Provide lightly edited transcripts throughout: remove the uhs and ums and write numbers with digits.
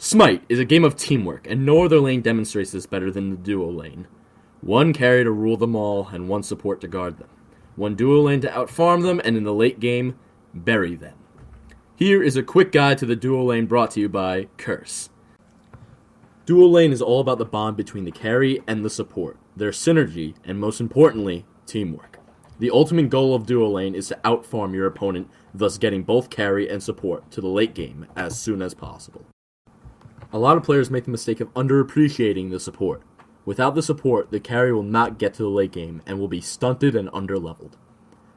Smite is a game of teamwork, and no other lane demonstrates this better than the duo lane. One carry to rule them all, and one support to guard them. One duo lane to outfarm them, and in the late game, bury them. Here is a quick guide to the duo lane brought to you by Curse. Duo lane is all about the bond between the carry and the support, their synergy, and most importantly, teamwork. The ultimate goal of duo lane is to outfarm your opponent, thus getting both carry and support to the late game as soon as possible. A lot of players make the mistake of underappreciating the support. Without the support, the carry will not get to the late game and will be stunted and underleveled.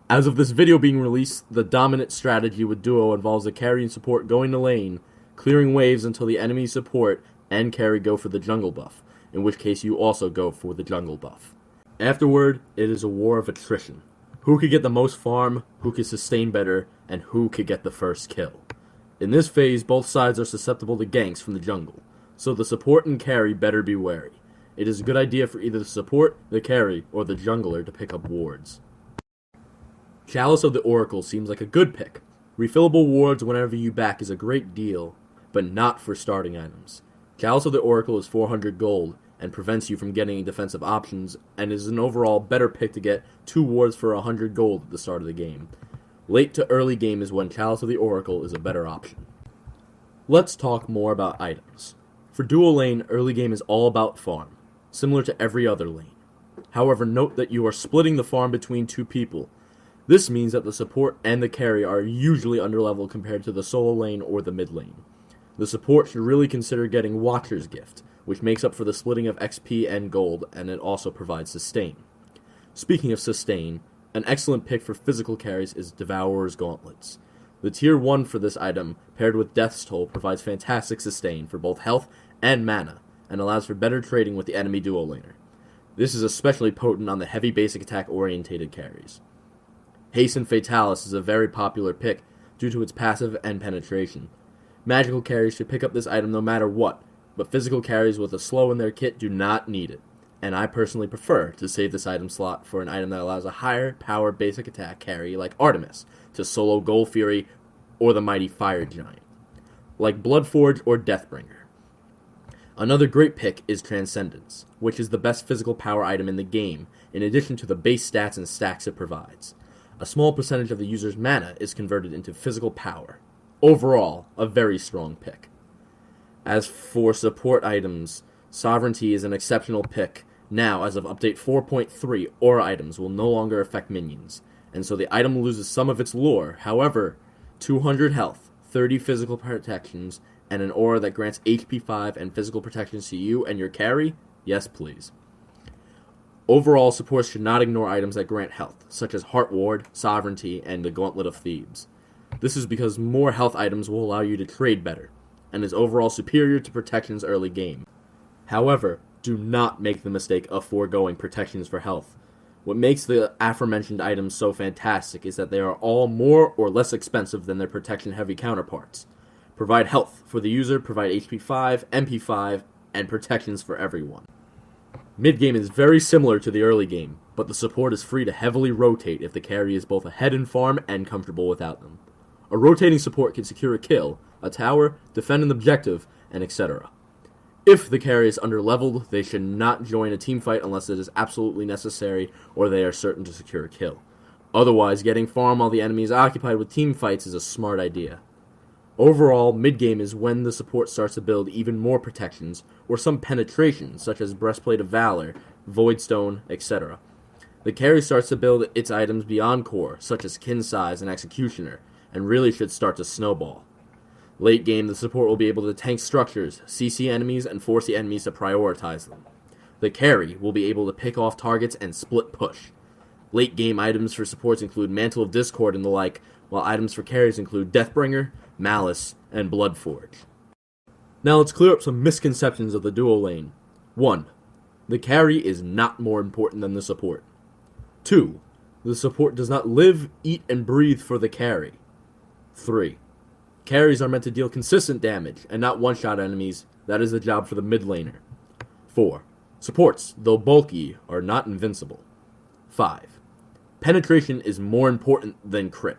As of this video being released, the dominant strategy with duo involves the carry and support going to lane, clearing waves until the enemy support and carry go for the jungle buff, in which case you also go for the jungle buff. Afterward, it is a war of attrition. Who could get the most farm, who could sustain better, and who could get the first kill. In this phase, both sides are susceptible to ganks from the jungle, so the support and carry better be wary. It is a good idea for either the support, the carry, or the jungler to pick up wards. Chalice of the Oracle seems like a good pick. Refillable wards whenever you back is a great deal, but not for starting items. Chalice of the Oracle is 400 gold, and prevents you from getting defensive options, and is an overall better pick to get 2 wards for 100 gold at the start of the game. Late to early game is when Chalice of the Oracle is a better option. Let's talk more about items. For duo lane, early game is all about farm, similar to every other lane. However, note that you are splitting the farm between 2 people. This means that the support and the carry are usually underleveled compared to the solo lane or the mid lane. The support should really consider getting Watcher's Gift, which makes up for the splitting of XP and gold, and it also provides sustain. Speaking of sustain, an excellent pick for physical carries is Devourer's Gauntlets. The tier 1 for this item, paired with Death's Toll, provides fantastic sustain for both health and mana, and allows for better trading with the enemy duo laner. This is especially potent on the heavy basic attack orientated carries. Hasten Fatalis is a very popular pick due to its passive and penetration. Magical carries should pick up this item no matter what, but physical carries with a slow in their kit do not need it, and I personally prefer to save this item slot for an item that allows a higher power basic attack carry like Artemis to solo Gold Fury or the mighty Fire Giant, like Bloodforge or Deathbringer. Another great pick is Transcendence, which is the best physical power item in the game, in addition to the base stats and stacks it provides. A small percentage of the user's mana is converted into physical power. Overall, a very strong pick. As for support items, Sovereignty is an exceptional pick. Now, as of update 4.3, aura items will no longer affect minions, and so the item loses some of its lore. However, 200 health, 30 physical protections, and an aura that grants HP 5 and physical protections to you and your carry? Yes, please. Overall, supports should not ignore items that grant health, such as Heart Ward, Sovereignty, and the Gauntlet of Thebes. This is because more health items will allow you to trade better, and is overall superior to protections early game. However, do not make the mistake of foregoing protections for health. What makes the aforementioned items so fantastic is that they are all more or less expensive than their protection-heavy counterparts. Provide health for the user, provide HP 5, MP 5, and protections for everyone. Mid-game is very similar to the early game, but the support is free to heavily rotate if the carry is both ahead in farm and comfortable without them. A rotating support can secure a kill, a tower, defend an objective, and etc. If the carry is underleveled, they should not join a teamfight unless it is absolutely necessary or they are certain to secure a kill. Otherwise, getting farm while the enemy is occupied with teamfights is a smart idea. Overall, mid-game is when the support starts to build even more protections, or some penetration, such as Breastplate of Valor, Voidstone, etc. The carry starts to build its items beyond core, such as Kin Size and Executioner, and really should start to snowball. Late game, the support will be able to tank structures, CC enemies, and force the enemies to prioritize them. The carry will be able to pick off targets and split push. Late game items for supports include Mantle of Discord and the like, while items for carries include Deathbringer, Malice, and Bloodforge. Now let's clear up some misconceptions of the duo lane. 1. The carry is not more important than the support. 2. The support does not live, eat, and breathe for the carry. 3. Carries are meant to deal consistent damage, and not one-shot enemies. That is the job for the mid laner. 4. Supports, though bulky, are not invincible. 5. Penetration is more important than crit.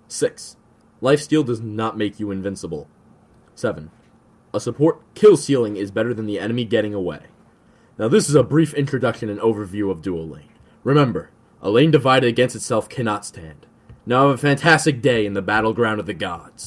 6. Lifesteal does not make you invincible. 7. a support kill ceiling is better than the enemy getting away. Now this is a brief introduction and overview of dual lane. Remember, a lane divided against itself cannot stand. Now have a fantastic day in the battleground of the gods.